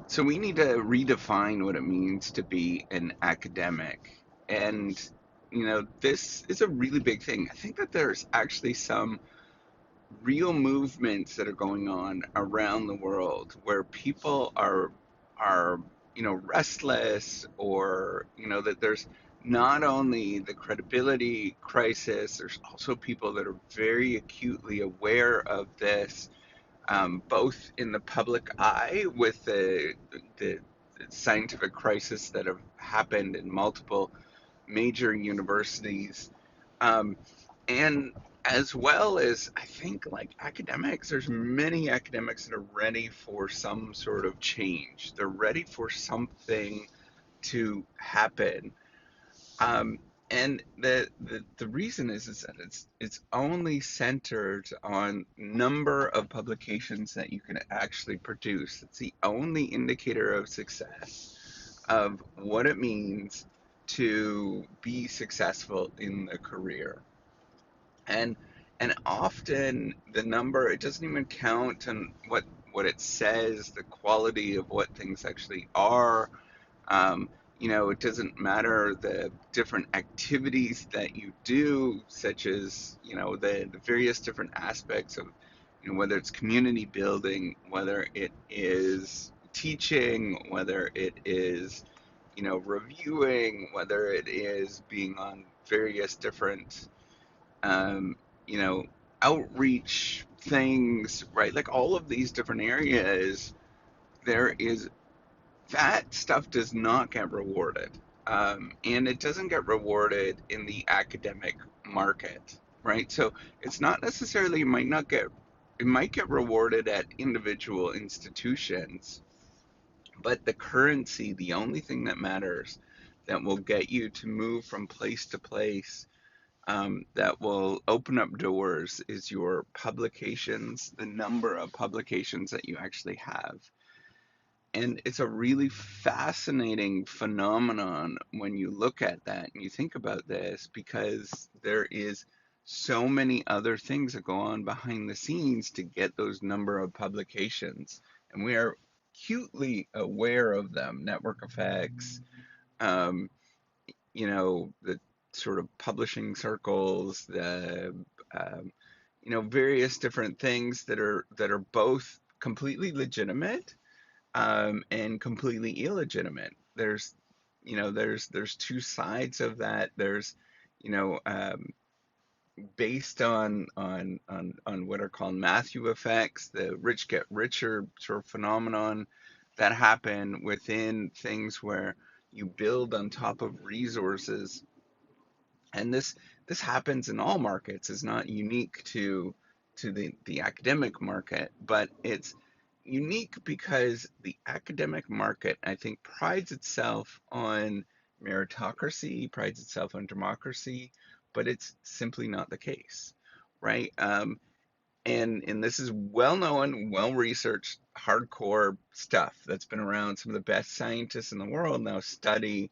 So we need to redefine what it means to be an academic. And, this is a really big thing. I think that there's actually some real movements that are going on around the world where people are restless, or that there's not only the credibility crisis, there's also people that are very acutely aware of this, both in the public eye with the scientific crisis that have happened in multiple major universities, um, and as well as, I think, like academics, there's many academics that are ready for some sort of change. They're ready for something to happen. Um, and the reason is that it's only centered on number of publications that you can actually produce. It's the only indicator of success, of what it means to be successful in the career. And and often the number, it doesn't even count on what it says, the quality of what things actually are. um, it doesn't matter the different activities that you do, such as, the various different aspects of, whether it's community building, whether it is teaching, whether it is, reviewing, whether it is being on various different, um, you know, outreach things, right? Like all of these different areas, there is that stuff does not get rewarded. And it doesn't get rewarded in the academic market, right? So it's not necessarily, it might get rewarded at individual institutions, but the currency, the only thing that matters, that will get you to move from place to place, that will open up doors, is your publications, the number of publications that you actually have. And it's a really fascinating phenomenon when you look at that and you think about this, because there is so many other things that go on behind the scenes to get those number of publications. And we are acutely aware of them: network effects, um, the sort of publishing circles, the various different things that are both completely legitimate, and completely illegitimate. There's two sides of that. There's, you know, um, based on what are called Matthew effects, the rich get richer sort of phenomenon that happen within things where you build on top of resources. And this happens in all markets. It's not unique to the academic market, but it's unique because the academic market, I think, prides itself on meritocracy, prides itself on democracy, but it's simply not the case, right? And this is well known, well researched, hardcore stuff that's been around. Some of the best scientists in the world now study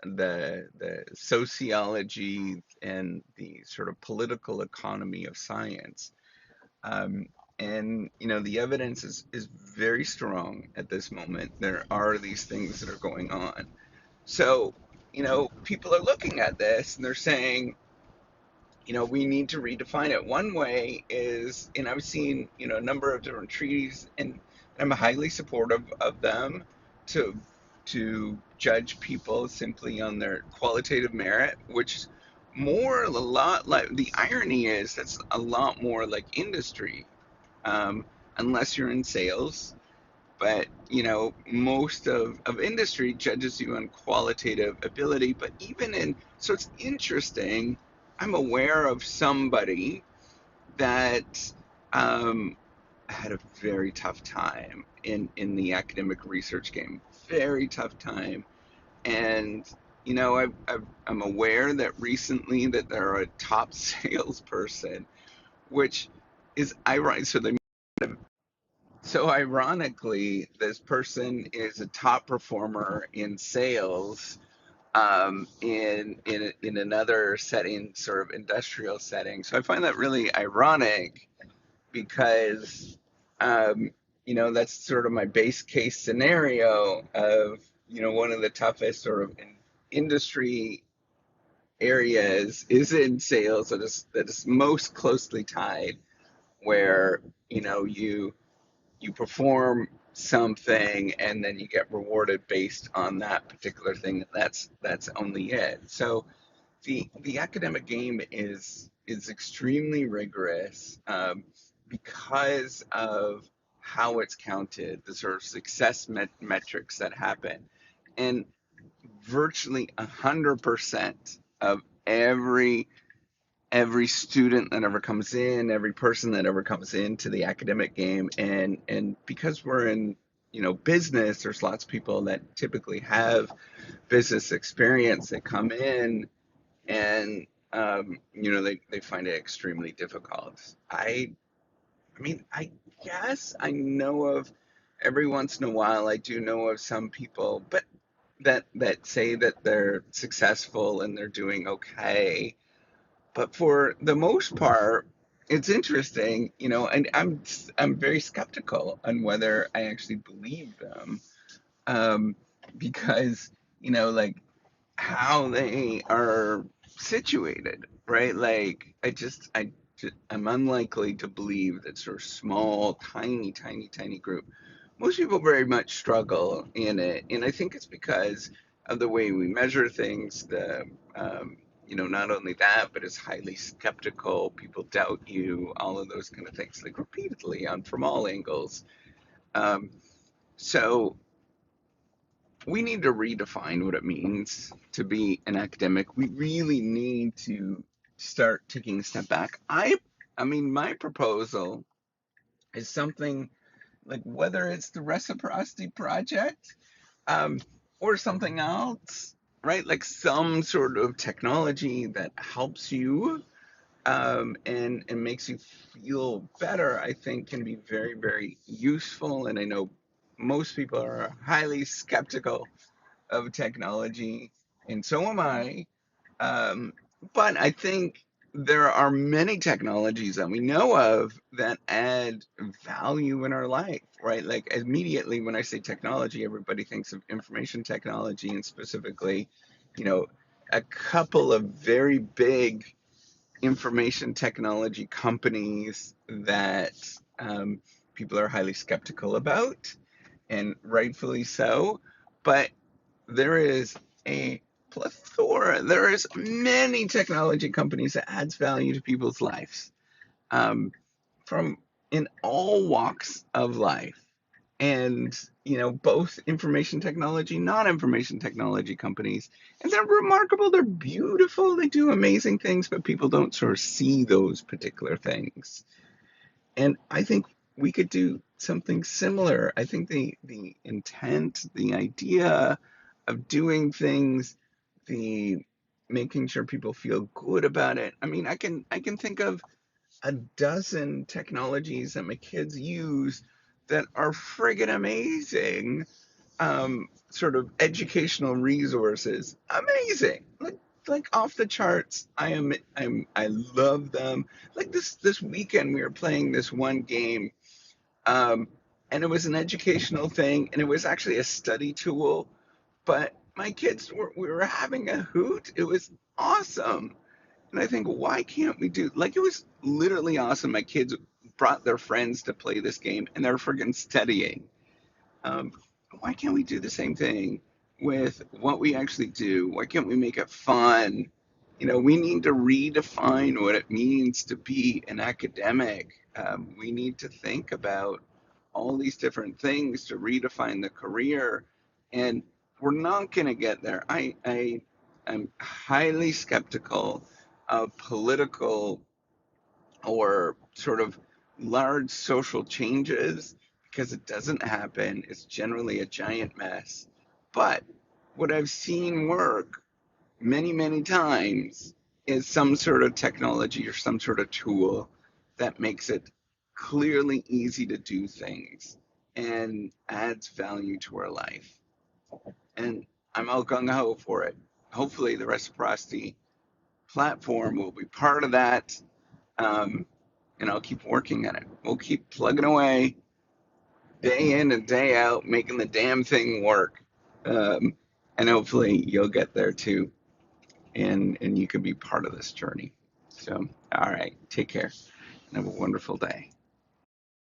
the sociology and the sort of political economy of science. Um, and the evidence is very strong at this moment. There are these things that are going on. So, people are looking at this and they're saying, we need to redefine it. One way is, and I've seen, a number of different treaties, and I'm highly supportive of them, to judge people simply on their qualitative merit, which is a lot like, the irony is that's a lot more like industry, um, unless you're in sales. But most of industry judges you on qualitative ability. But even in, so it's interesting. I'm aware of somebody that, had a very tough time in the academic research game. Very tough time. And I'm aware that recently that they're a top salesperson, which is ironic. So ironically, this person is a top performer in sales, in another setting, sort of industrial setting. So I find that really ironic, because, um, that's sort of my base case scenario of, one of the toughest sort of industry areas is in sales that is most closely tied where, you perform something and then you get rewarded based on that particular thing. That's only it. So the academic game is extremely rigorous, because of how it's counted, the sort of success metrics that happen, and virtually 100% of every every student that ever comes in, every person that ever comes into the academic game, and because we're in business, there's lots of people that typically have business experience that come in and they find it extremely difficult. I guess I know of every once in a while I do know of some people, but that say that they're successful and they're doing okay. But for the most part, it's interesting, and I'm very skeptical on whether I actually believe them, um, because like how they are situated, right? Like I'm unlikely to believe that sort of small, tiny, tiny, tiny group. Most people very much struggle in it, and I think it's because of the way we measure things. Not only that, but it's highly skeptical. People doubt you, all of those kind of things, like repeatedly on from all angles. Um, so we need to redefine what it means to be an academic. We really need to start taking a step back. I mean, my proposal is something like whether it's the reciprocity project, um, or something else, right? Like some sort of technology that helps you, and makes you feel better, I think can be very, very useful. And I know most people are highly skeptical of technology, and so am I. Um, but I think there are many technologies that we know of that add value in our life, right? Like immediately when I say technology, everybody thinks of information technology, and specifically, you know, a couple of very big information technology companies that, people are highly skeptical about, and rightfully so. But there is a plethora, there is many technology companies that adds value to people's lives, um, from in all walks of life. And both information technology, non-information technology companies, and they're remarkable, they're beautiful, they do amazing things, but people don't sort of see those particular things. And I think we could do something similar. I think the intent, the idea of doing things, the making sure people feel good about it. I mean, I can think of a dozen technologies that my kids use that are friggin' amazing. Sort of educational resources, amazing, like off the charts. I love them. Like this weekend we were playing this one game, um, and it was an educational thing, and it was actually a study tool. But my kids we were having a hoot. It was awesome. And I think, why can't we do, like, it was literally awesome. My kids brought their friends to play this game, and they're friggin' studying. Um, why can't we do the same thing with what we actually do? Why can't we make it fun? We need to redefine what it means to be an academic. We need to think about all these different things to redefine the career, and we're not going to get there. I am highly skeptical of political or sort of large social changes, because it doesn't happen. It's generally a giant mess. But what I've seen work many, many times is some sort of technology or some sort of tool that makes it clearly easy to do things and adds value to our life. And I'm all gung ho for it. Hopefully, the reciprocity platform will be part of that. Um, and I'll keep working at it. We'll keep plugging away, day in and day out, making the damn thing work. Um, and hopefully you'll get there too, and you can be part of this journey. So, all right, take care and have a wonderful day.